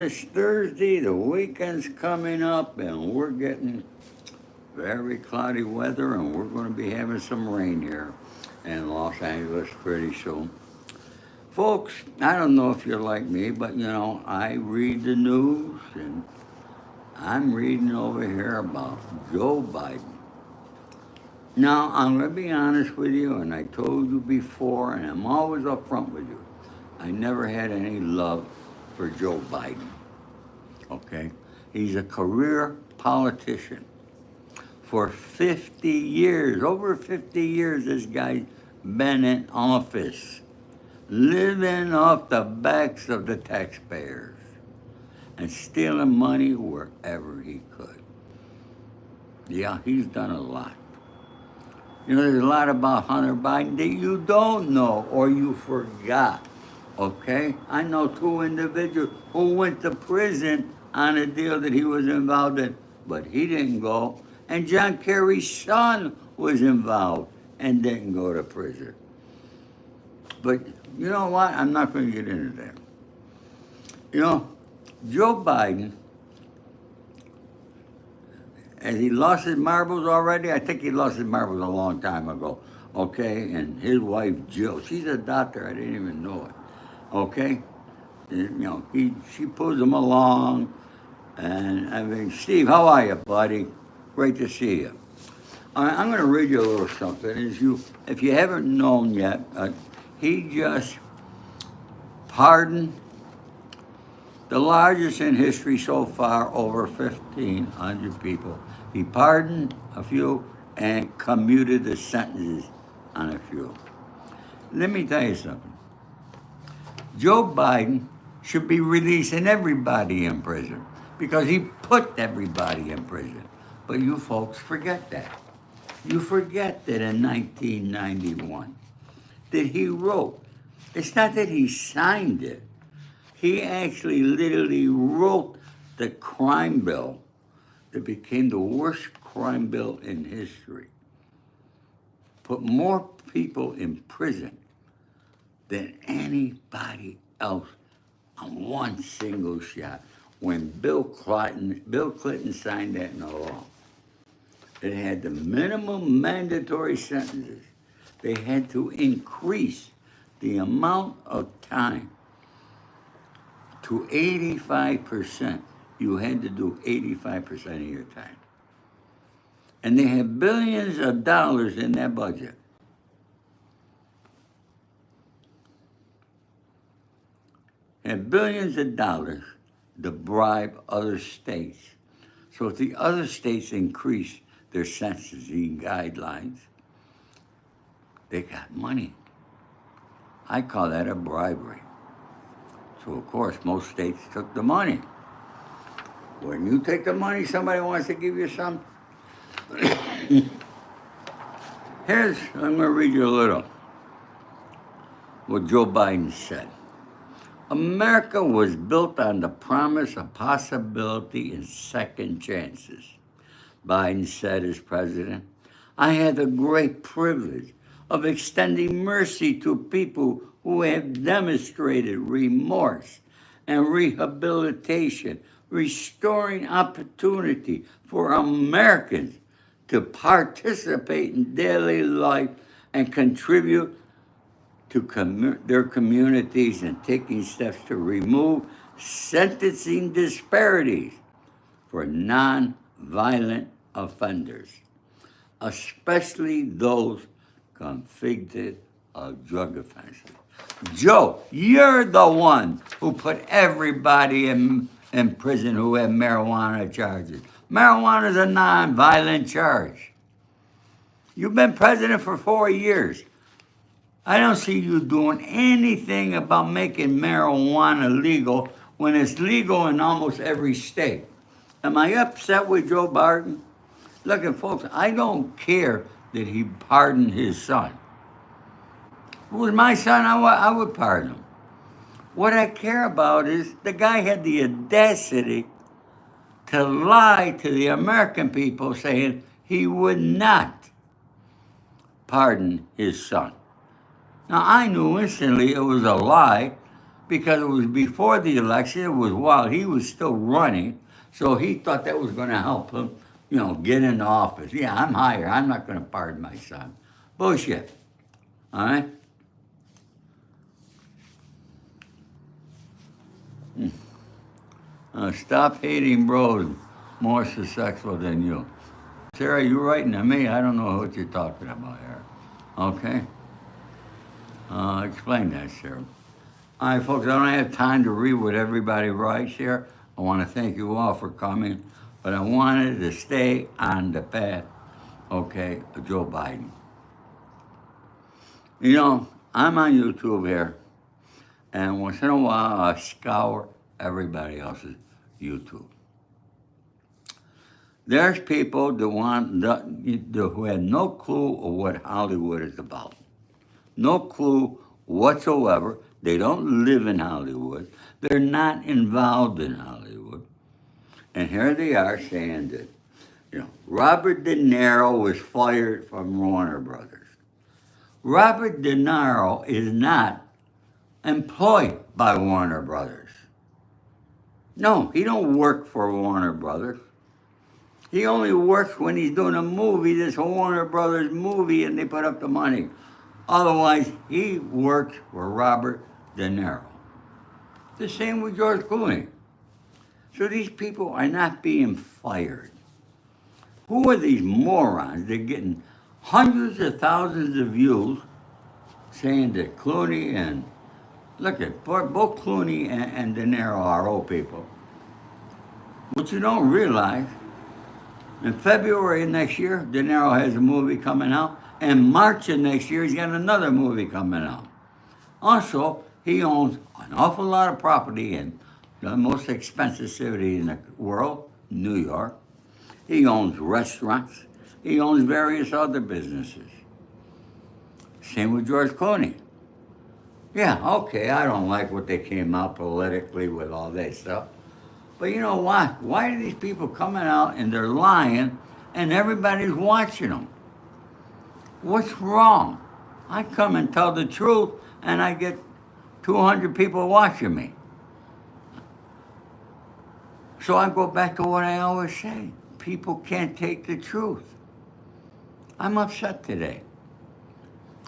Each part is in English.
It's Thursday, the weekend's coming up, and we're getting very cloudy weather, and we're going to be having some rain here in Los Angeles pretty soon. Folks, I don't know if you're like me, but I read the news, and I'm reading over here about Joe Biden. Now, I'm going to be honest with you, and I told you before, and I'm always upfront with you. I never had any love for Joe Biden. Okay? He's a career politician. For 50 years, over 50 years, this guy's been in office, living off the backs of the taxpayers and stealing money wherever he could. Yeah, he's done a lot. There's a lot about Hunter Biden that you don't know or you forgot. Okay? I know two individuals who went to prison on a deal that he was involved in, but he didn't go. And John Kerry's son was involved and didn't go to prison. But you know what? I'm not going to get into that. Joe Biden, has he lost his marbles already? I think he lost his marbles a long time ago. Okay? And his wife, Jill, she's a doctor. I didn't even know it. Okay? She pulls him along. And I mean, Steve, how are you, buddy? Great to see you. I'm going to read you a little something. If you haven't known yet, he just pardoned the largest in history so far, over 1,500 people. He pardoned a few and commuted the sentences on a few. Let me tell you something. Joe Biden should be releasing everybody in prison because he put everybody in prison. But you folks forget that. You forget that in 1991 that he wrote. It's not that he signed it. He actually literally wrote the crime bill that became the worst crime bill in history. Put more people in prison than anybody else on one single shot. When Bill Clinton signed that into law, it had the minimum mandatory sentences. They had to increase the amount of time to 85%. You had to do 85% of your time. And they had billions of dollars in that budget. And billions of dollars to bribe other states. So if the other states increase their sentencing guidelines, they got money. I call that a bribery. So of course, most states took the money. When you take the money, somebody wants to give you some. I'm going to read you a little what Joe Biden said. America was built on the promise of possibility and second chances, Biden said as president. I had the great privilege of extending mercy to people who have demonstrated remorse and rehabilitation, restoring opportunity for Americans to participate in daily life and contribute to their communities and taking steps to remove sentencing disparities for non-violent offenders, especially those convicted of drug offenses. Joe, you're the one who put everybody in prison who had marijuana charges. Marijuana is a non-violent charge. You've been president for 4 years. I don't see you doing anything about making marijuana legal when it's legal in almost every state. Am I upset with Joe Biden? Look, folks, I don't care that he pardoned his son. If it was my son, I would pardon him. What I care about is the guy had the audacity to lie to the American people saying he would not pardon his son. Now, I knew instantly it was a lie because it was before the election. It was while he was still running, so he thought that was going to help him, get into office. Yeah, I'm higher. I'm not going to pardon my son. Bullshit. All right? Stop hating bros more successful than you. Sarah, you writing to me? I don't know what you're talking about here. Okay? Explain that, Sarah. All right, folks, I don't have time to read what everybody writes here. I want to thank you all for coming, but I wanted to stay on the path, okay, of Joe Biden. I'm on YouTube here, and once in a while I scour everybody else's YouTube. There's people who have no clue of what Hollywood is about. No clue whatsoever. They don't live in Hollywood. They're not involved in Hollywood. And here they are saying that, Robert De Niro was fired from Warner Brothers. Robert De Niro is not employed by Warner Brothers. No, he don't work for Warner Brothers. He only works when he's doing a movie, this Warner Brothers movie, and they put up the money. Otherwise, he works for Robert De Niro. The same with George Clooney. So these people are not being fired. Who are these morons? They're getting hundreds of thousands of views saying that Clooney and, look at, both Clooney and De Niro are old people. What you don't realize, in February of next year, De Niro has a movie coming out. In March of next year, he's got another movie coming out. Also, he owns an awful lot of property in the most expensive city in the world, New York. He owns restaurants. He owns various other businesses. Same with George Clooney. Yeah, okay, I don't like what they came out politically with all that stuff. But you know what? Why are these people coming out and they're lying and everybody's watching them? What's wrong? I come and tell the truth and I get 200 people watching me. So I go back to what I always say. People can't take the truth. I'm upset today.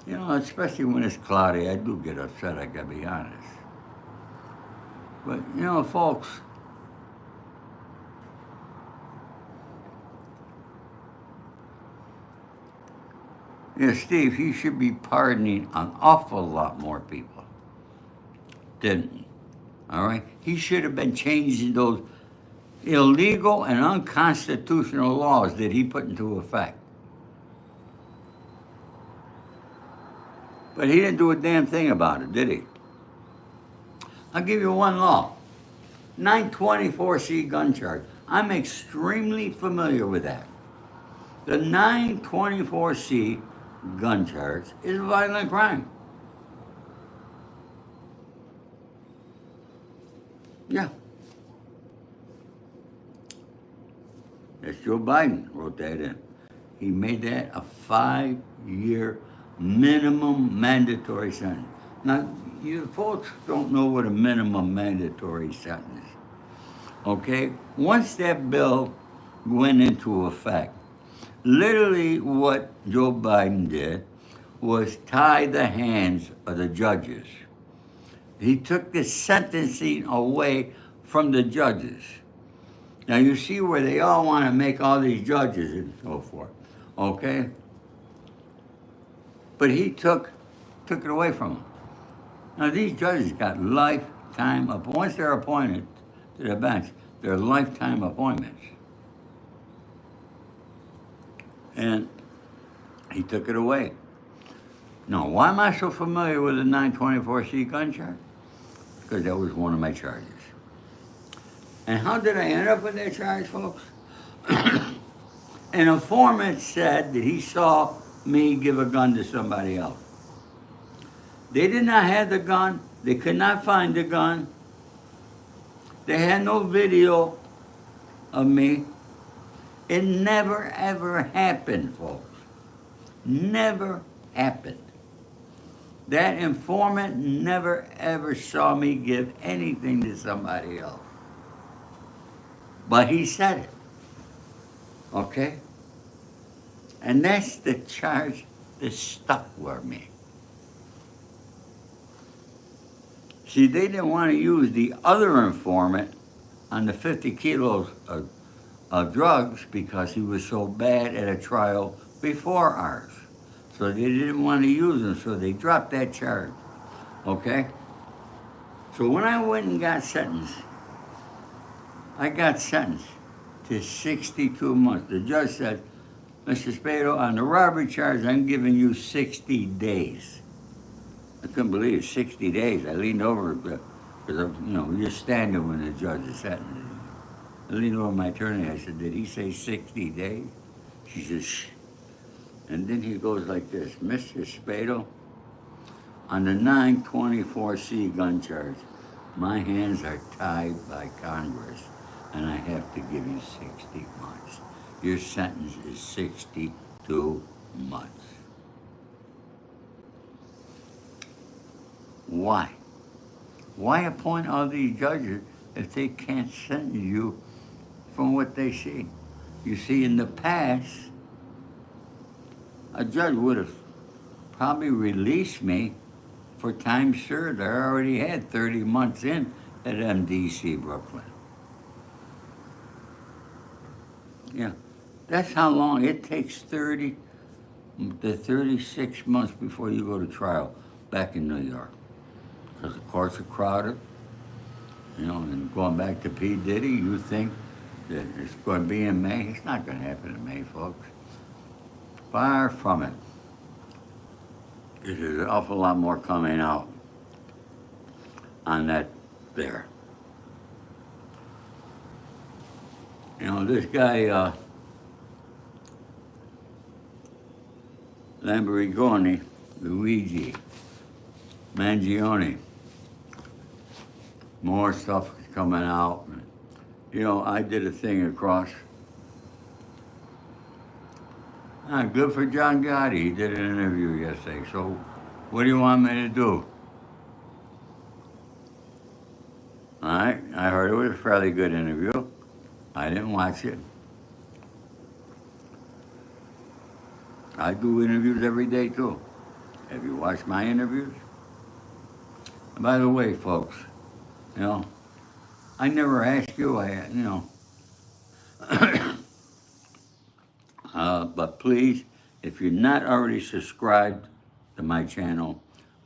Especially when it's cloudy, I do get upset, I gotta be honest. But, folks, Steve, he should be pardoning an awful lot more people. Didn't he? All right? He should have been changing those illegal and unconstitutional laws that he put into effect. But he didn't do a damn thing about it, did he? I'll give you one law. 924C gun charge. I'm extremely familiar with that. The 924C gun charge is a violent crime. Yeah. That's Joe Biden wrote that in. He made that a 5-year minimum mandatory sentence. Now, you folks don't know what a minimum mandatory sentence is. Okay? Once that bill went into effect, literally what Joe Biden did was tie the hands of the judges. He took the sentencing away from the judges. Now you see where they all want to make all these judges and so forth, okay? But he took it away from them. Now these judges got lifetime, once they're appointed to the bench, they're lifetime appointments. And he took it away. Now, why am I so familiar with the 924C gun charge? Because that was one of my charges. And how did I end up with that charge, folks? An informant said that he saw me give a gun to somebody else. They did not have the gun. They could not find the gun. They had no video of me. It never, ever happened, folks. Never happened. That informant never ever saw me give anything to somebody else. But he said it. Okay? And that's the charge that stuck with me. See, they didn't want to use the other informant on the 50 kilos of drugs because he was so bad at a trial before ours. So they didn't want to use him, so they dropped that charge. Okay? So when I went and got sentenced, I got sentenced to 62 months. The judge said, Mr. Spado, on the robbery charge, I'm giving you 60 days. I couldn't believe it, 60 days. I leaned over because, you're standing when the judge is sentencing. I leaned over my attorney. I said, did he say 60 days? She says, shh. And then he goes like this, Mr. Spado, on the 924C gun charge, my hands are tied by Congress, and I have to give you 60 months. Your sentence is 62 months. Why? Why appoint all these judges if they can't sentence you from what they see? You see, in the past, a judge would have probably released me for time served. I already had 30 months in at MDC Brooklyn. Yeah, that's how long it takes 30 to 36 months before you go to trial back in New York. Because the courts are crowded, and going back to P. Diddy, you think that it's going to be in May. It's not going to happen in May, folks. Far from it. There's an awful lot more coming out on that there. This guy, Lamborghini, Luigi, Mangione, more stuff coming out. I did a thing across. Good for John Gotti. He did an interview yesterday. So what do you want me to do? All right, I heard it was a fairly good interview. I didn't watch it. I do interviews every day too. Have you watched my interviews? And by the way, folks, I never asked you, but please, if you're not already subscribed to my channel,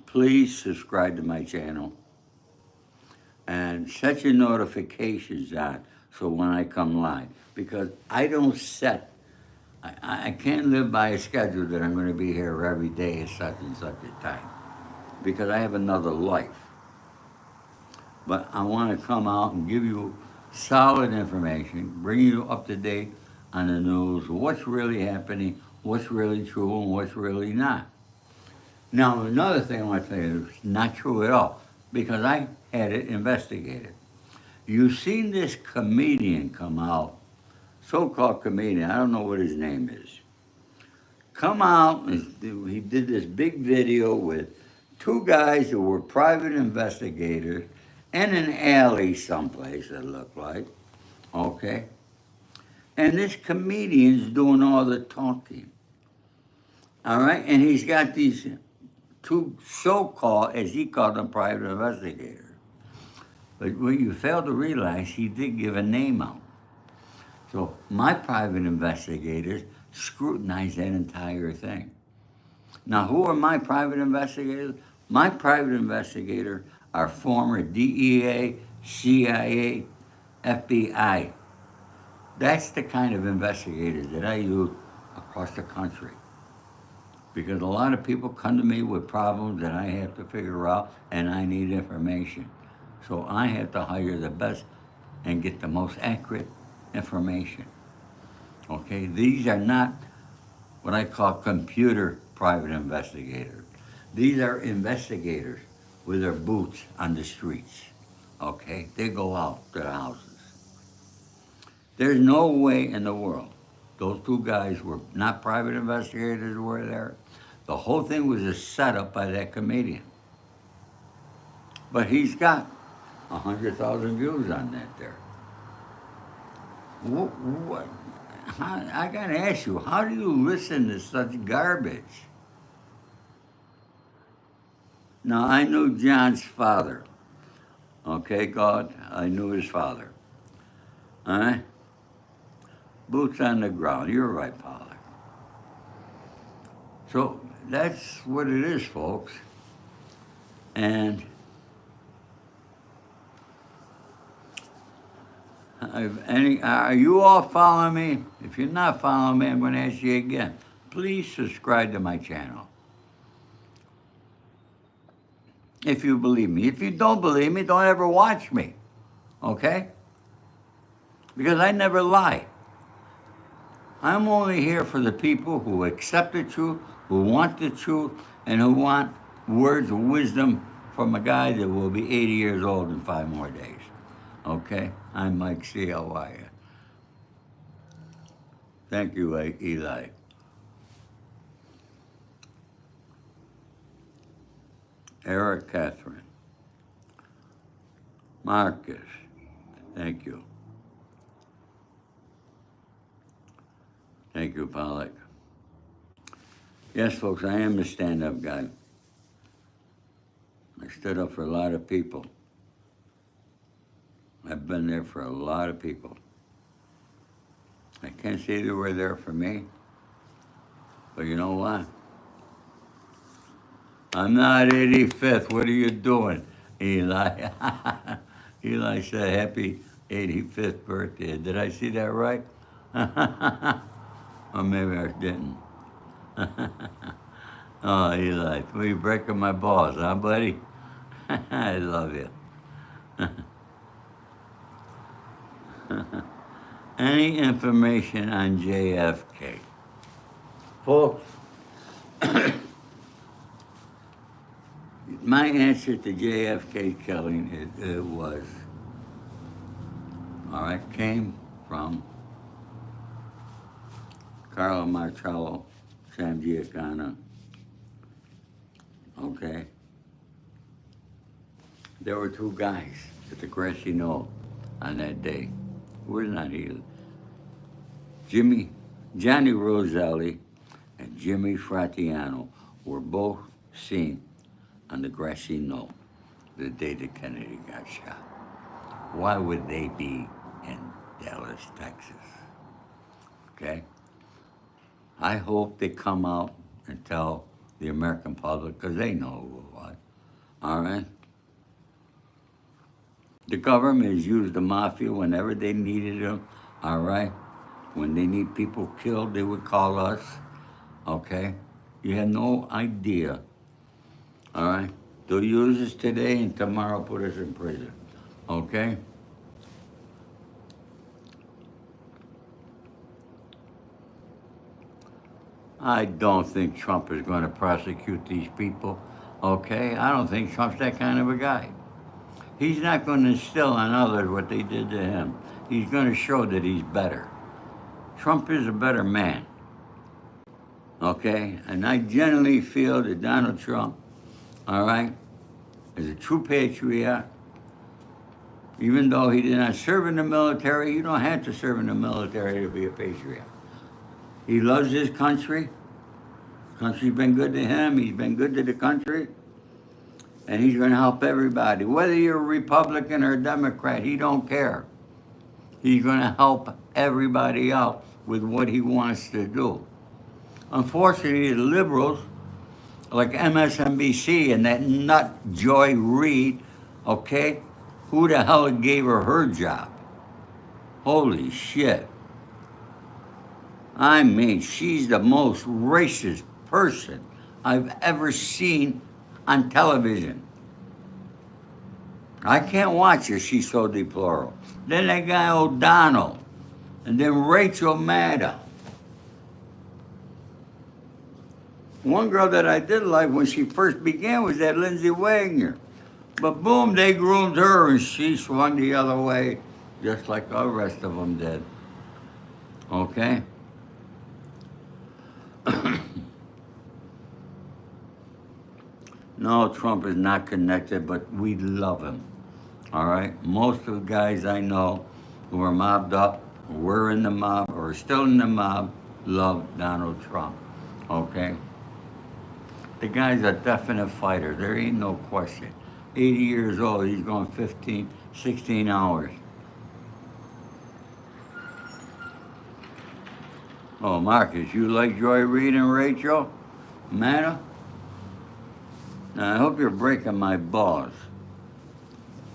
please subscribe to my channel and set your notifications on so when I come live, because I don't set, I can't live by a schedule that I'm going to be here every day at such and such a time, because I have another life. But I want to come out and give you solid information, bring you up to date on the news, what's really happening, what's really true, and what's really not. Now, another thing I want to tell you is not true at all, because I had it investigated. You've seen this comedian come out, so-called comedian, I don't know what his name is, come out, and he did this big video with two guys who were private investigators in an alley someplace, it looked like, okay? And this comedian's doing all the talking, all right? And he's got these two so-called, as he called them, private investigators. But what you fail to realize, he did give a name out. So my private investigators scrutinized that entire thing. Now, who are my private investigators? My private investigators are former DEA, CIA, FBI. That's the kind of investigators that I use across the country. Because a lot of people come to me with problems that I have to figure out, and I need information. So I have to hire the best and get the most accurate information. Okay, these are not what I call computer private investigators. These are investigators with their boots on the streets. Okay, they go out to the houses. There's no way in the world those two guys were not private investigators who were there. The whole thing was a setup by that comedian. But he's got 100,000 views on that there. What? I gotta ask you, how do you listen to such garbage? Now, I knew John's father. Okay, God, I knew his father. All right? Boots on the ground. You're right, Pollock. So that's what it is, folks. And are you all following me? If you're not following me, I'm going to ask you again. Please subscribe to my channel. If you believe me. If you don't believe me, don't ever watch me. Okay? Because I never lie. I'm only here for the people who accept the truth, who want the truth, and who want words of wisdom from a guy that will be 80 years old in 5 more days. Okay? I'm Mike C. How are you? Thank you, Eli. Eric Catherine. Marcus. Thank you. Thank you, Pollock. Yes, folks, I am a stand-up guy. I stood up for a lot of people. I've been there for a lot of people. I can't say they were there for me, but you know what? I'm not 85th. What are you doing, Eli? Eli said, happy 85th birthday. Did I see that right? Or maybe I didn't. Oh, Eli, you're breaking my balls, huh, buddy? I love you. Any information on JFK? Folks, my answer to JFK killing it was, all right, came from Carlo Marcello, Sam Giancana, okay? There were 2 guys at the grassy knoll on that day. We're not here. Johnny Roselli and Jimmy Fratiano were both seen on the grassy knoll the day that Kennedy got shot. Why would they be in Dallas, Texas? Okay? I hope they come out and tell the American public, because they know who it was. All right? The government has used the Mafia whenever they needed them, all right? When they need people killed, they would call us, okay? You have no idea, all right? They'll use us today and tomorrow put us in prison, okay? I don't think Trump is going to prosecute these people, okay? I don't think Trump's that kind of a guy. He's not going to instill on others what they did to him. He's going to show that he's better. Trump is a better man, okay? And I generally feel that Donald Trump, all right, is a true patriot. Even though he did not serve in the military, you don't have to serve in the military to be a patriot. He loves his country. The country's been good to him. He's been good to the country. And he's going to help everybody. Whether you're a Republican or a Democrat, he don't care. He's going to help everybody out with what he wants to do. Unfortunately, the liberals, like MSNBC and that nut Joy Reid, okay, who the hell gave her job? Holy shit. I mean, she's the most racist person I've ever seen on television. I can't watch her, she's so deplorable. Then that guy O'Donnell, and then Rachel Maddow. One girl that I did like when she first began was that Lindsay Wagner. But boom, they groomed her and she swung the other way, just like the rest of them did. Okay? No, Trump is not connected, but we love him. All right? Most of the guys I know who are mobbed up, were in the mob, or are still in the mob, love Donald Trump. Okay? The guy's a definite fighter. There ain't no question. 80 years old, he's going 15, 16 hours. Oh, Marcus, you like Joy Reid and Rachel? Manna? Now, I hope you're breaking my balls.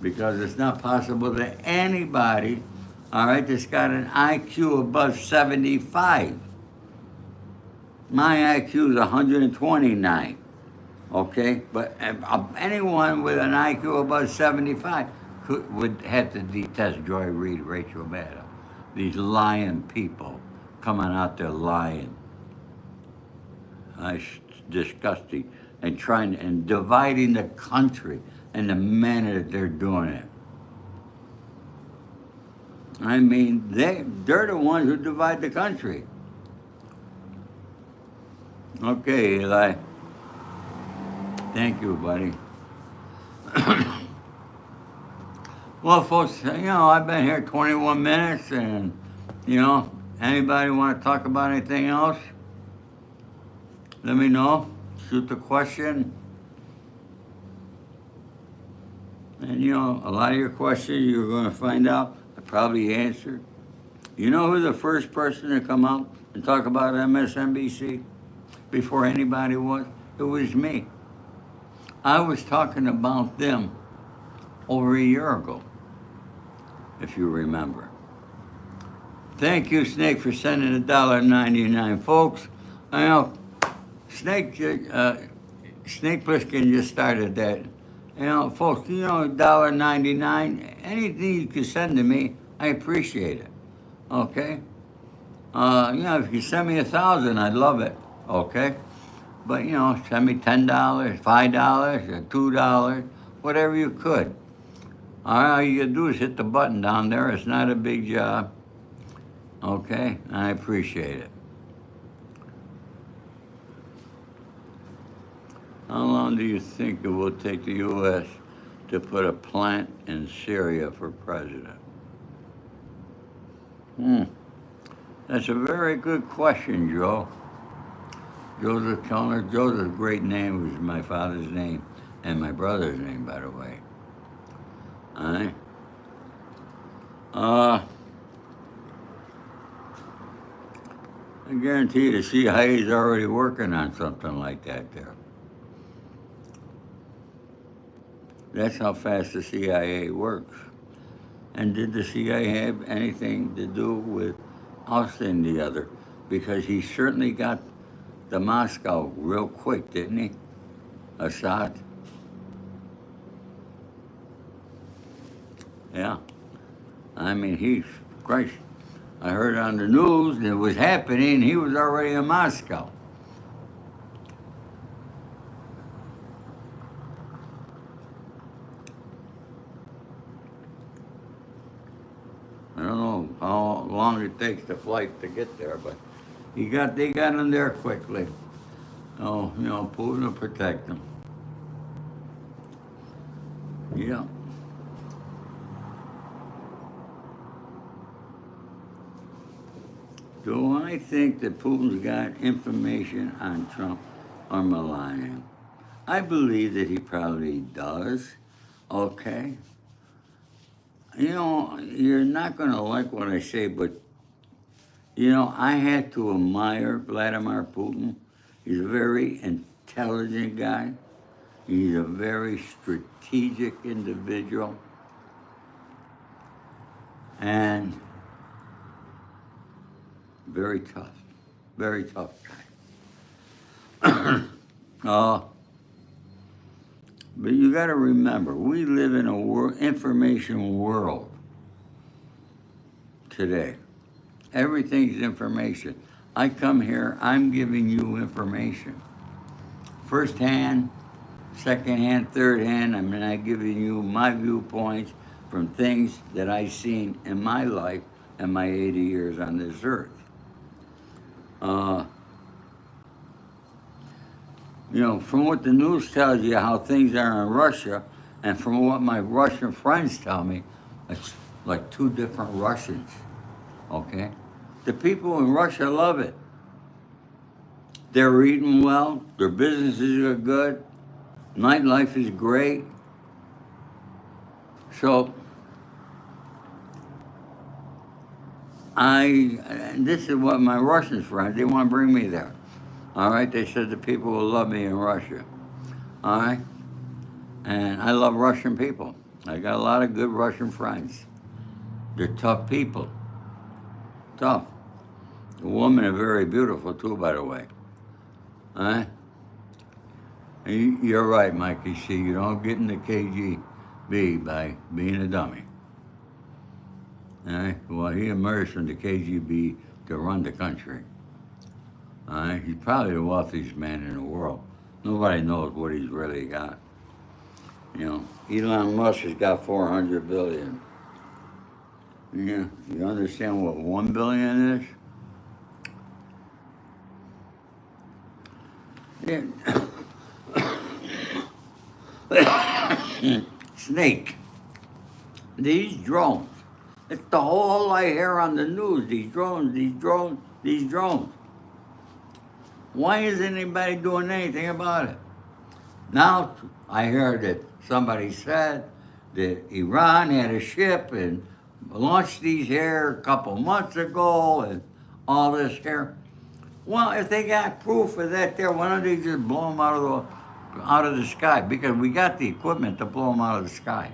Because it's not possible that anybody, all right, that's got an IQ above 75. My IQ is 129, okay? But anyone with an IQ above 75 would have to detest Joy Reid, Rachel Maddow. These lying people coming out there lying. It's disgusting. And dividing the country in the manner that they're doing it. I mean, they're the ones who divide the country. Okay, Eli. Thank you, buddy. Well, folks, I've been here 21 minutes, and, anybody want to talk about anything else? Let me know. Shoot the question. And, a lot of your questions you're going to find out I probably answered. You know who the first person to come out and talk about MSNBC before anybody was? It was me. I was talking about them over a year ago, if you remember. Thank you, Snake, for sending $1.99, folks. I know Snake Plissken just started that. Folks, $1.99, anything you can send to me, I appreciate it. Okay? If you send me 1,000, I'd love it. Okay? But, send me $10, $5, or $2, whatever you could. All you gotta do is hit the button down there. It's not a big job. Okay? I appreciate it. How long do you think it will take the U.S. to put a plant in Syria for president? That's a very good question, Joe. Joseph Kellner. Joseph's a great name. It was my father's name and my brother's name, by the way. All right. I guarantee you the CIA is already working on something like that there. That's how fast the CIA works. And did the CIA have anything to do with ousting the other? Because he certainly got the Moscow real quick, didn't he? Assad. Yeah. I mean, Christ. I heard on the news it was happening, he was already in Moscow. I don't know how long it takes the flight to get there, but they got him there quickly. Oh, Putin will protect him. Yeah. Do I think that Putin's got information on Trump or Melania? I believe that he probably does. Okay. You're not going to like what I say, but, I had to admire Vladimir Putin. He's a very intelligent guy. He's a very strategic individual. And very tough guy. But you got to remember, we live in a information world today. Everything's information. I come here, I'm giving you information. First hand, second hand, third hand, I'm not giving you my viewpoints from things that I've seen in my life and my 80 years on this earth. You know, from what the news tells you how things are in Russia, and from what my Russian friends tell me, it's like two different Russians, okay? The people in Russia love it. They're eating well, their businesses are good, nightlife is great. So, and this is what my Russian friends, they want to bring me there. All right, they said the people will love me in Russia. All right, and I love Russian people. I got a lot of good Russian friends. They're tough people. Tough. The women are very beautiful too, by the way. All right? You're right, Mikey. See, you don't get in the KGB by being a dummy. All right? Well, he emerged from the KGB to run the country. All right? He's probably the wealthiest man in the world. Nobody knows what he's really got. You know, Elon Musk has got 400 billion. Yeah, you understand what 1 billion is? Yeah. Snake. These drones. It's the whole I hear on the news. These drones, these drones, these drones. Why isn't anybody doing anything about it? Now I heard that somebody said that Iran had a ship and launched these here a couple months ago and all this here. Well, if they got proof of that there, why don't they just blow them out of the sky? Because we got the equipment to blow them out of the sky.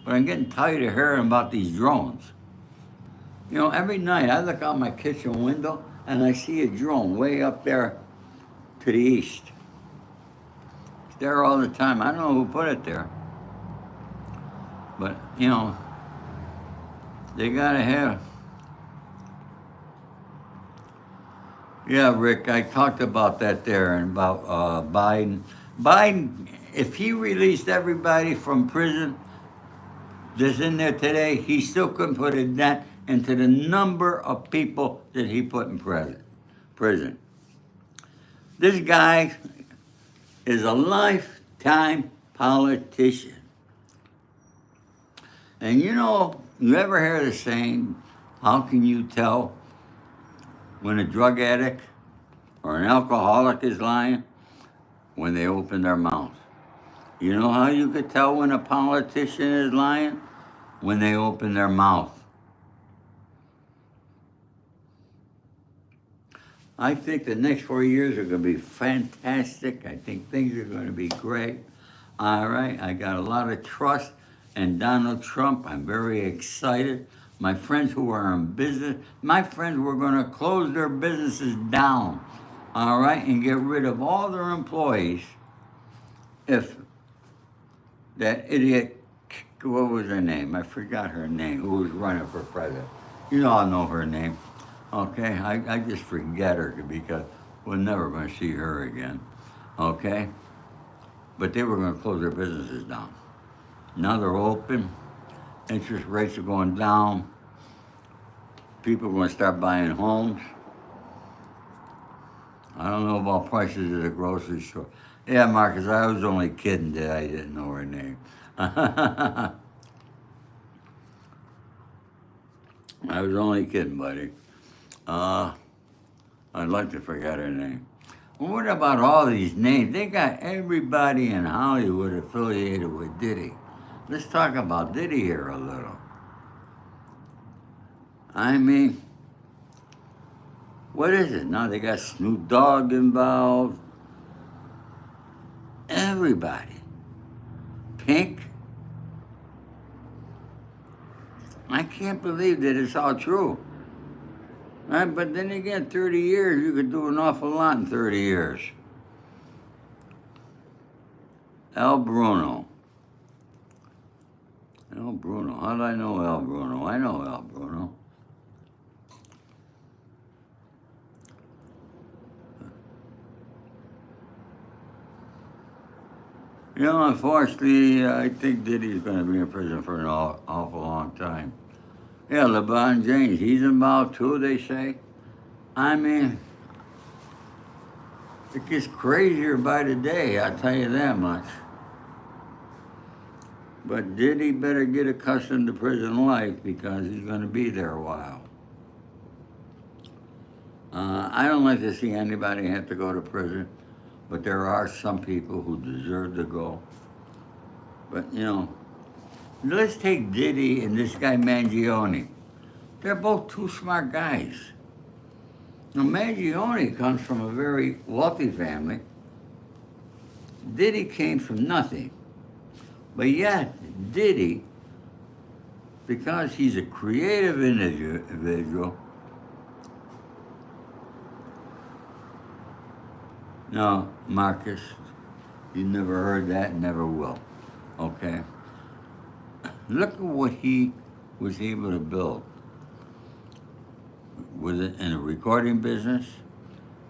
But I'm getting tired of hearing about these drones. You know, every night I look out my kitchen window and I see a drone way up there to the east. It's there all the time. I don't know who put it there. But, you know, they gotta have. Yeah, Rick, I talked about that there and about Biden. Biden, if he released everybody from prison that's in there today, he still couldn't put a dent into the number of people that he put in prison. This guy is a lifetime politician. And you know, you ever hear the saying, how can you tell when a drug addict or an alcoholic is lying? When they open their mouth. You know how you could tell when a politician is lying? When they open their mouth. I think the next 4 years are going to be fantastic. I think things are going to be great. All right, I got a lot of trust in Donald Trump. I'm very excited. My friends who are in business, my friends were going to close their businesses down, all right, and get rid of all their employees if that idiot, what was her name? I forgot her name, who was running for president. You all know her name, okay? I just forget her because we're never going to see her again, okay? But they were going to close their businesses down. Now they're open. Interest rates are going down. People are going to start buying homes. I don't know about prices at the grocery store. Yeah, Marcus, I was only kidding that I didn't know her name. I was only kidding, buddy. I'd like to forget her name. Well, what about all these names? They got everybody in Hollywood affiliated with Diddy. Let's talk about Diddy here a little. I mean, what is it? Now they got Snoop Dogg involved. Everybody. Pink. I can't believe that it's all true. Right? But then again, 30 years, you could do an awful lot in 30 years. El Bruno. El Bruno. How do I know El Bruno? I know El Bruno. You know, unfortunately, I think Diddy's going to be in prison for an awful long time. Yeah, LeBron James, he's involved too, they say. I mean, It gets crazier by the day, I'll tell you that much. But Diddy better get accustomed to prison life because he's going to be there a while. I don't like to see anybody have to go to prison, but there are some people who deserve to go. But, you know, let's take Diddy and this guy Mangione. They're both two smart guys. Now, Mangione comes from a very wealthy family. Diddy came from nothing. But yet, Diddy, because he's a creative individual, no, Marcus, you never heard that, never will. Okay? Look at what he was able to build with it in the recording business,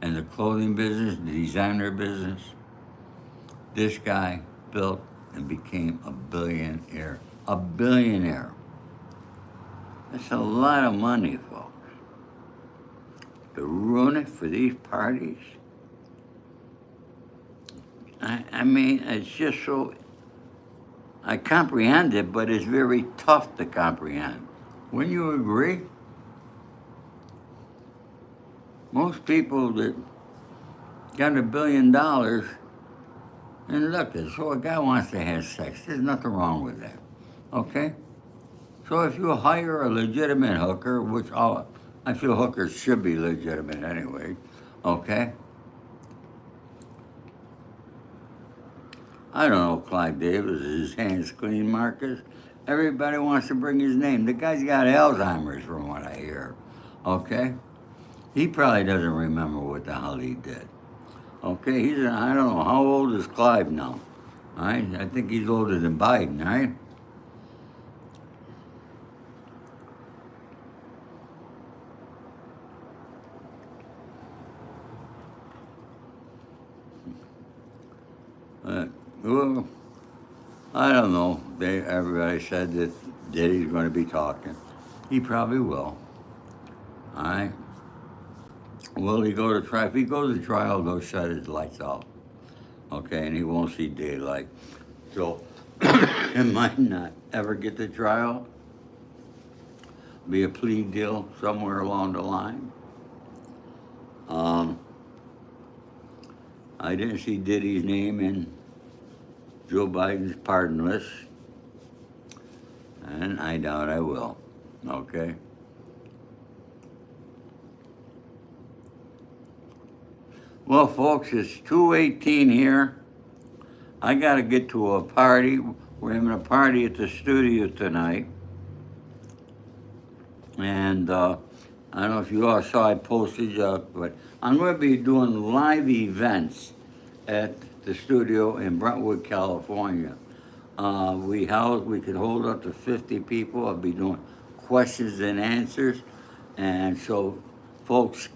and the clothing business, the designer business. This guy built and became a billionaire. A billionaire. That's a lot of money, folks. To ruin it for these parties. I mean, it's just so, I comprehend it, but it's very tough to comprehend. Wouldn't you agree? Most people that got $1 billion, and look, so a guy wants to have sex. There's nothing wrong with that, okay? So if you hire a legitimate hooker, which I feel hookers should be legitimate anyway, okay? I don't know, Clyde Davis, his hands clean, Marcus. Everybody wants to bring his name. The guy's got Alzheimer's from what I hear, okay? He probably doesn't remember what the hell he did. Okay, I don't know, how old is Clive now? All right, I think he's older than Biden, right? Well, I don't know. Everybody said that Diddy's going to be talking. He probably will. All right. Will he go to trial? If he goes to trial, they'll shut his lights off. Okay, and he won't see daylight. So it might not ever get to trial. Be a plea deal somewhere along the line. I didn't see Diddy's name in Joe Biden's pardon list, and I doubt I will. Okay. Well, folks, it's 2:18 here. I got to get to a party. We're having a party at the studio tonight. And I don't know if you all saw I posted, but I'm going to be doing live events at the studio in Brentwood, California. We could hold up to 50 people. I'll be doing questions and answers. And so, folks,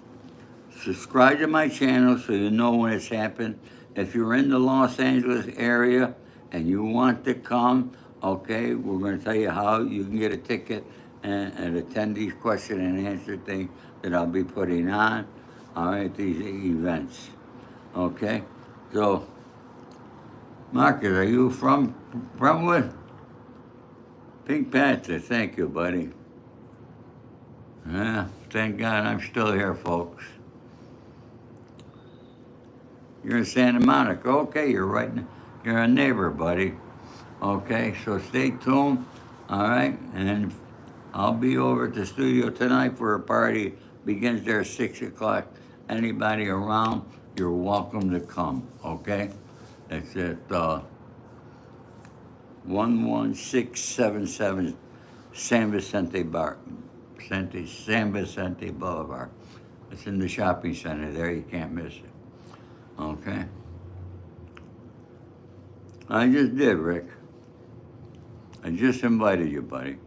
subscribe to my channel so you know when it's happened. If you're in the Los Angeles area and you want to come, okay, we're going to tell you how you can get a ticket and attend these question and answer things that I'll be putting on, all right, these events, okay? So, Marcus, are you from Brentwood? Pink Panther, thank you, buddy. Yeah, thank God I'm still here, folks. You're in Santa Monica. Okay, you're a neighbor, buddy. Okay, so stay tuned, all right? And I'll be over at the studio tonight for a party. Begins there at 6 o'clock. Anybody around, you're welcome to come, okay? It's at 11677 San Vicente Boulevard. It's in the shopping center there. You can't miss it. Okay. I just did, Rick. I just invited you, buddy.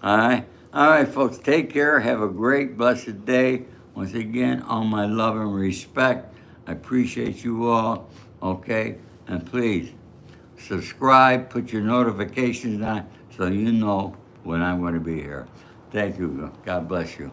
All right. All right, folks. Take care. Have a great, blessed day. Once again, all my love and respect. I appreciate you all. Okay. And please subscribe. Put your notifications on so you know when I'm going to be here. Thank you. God bless you.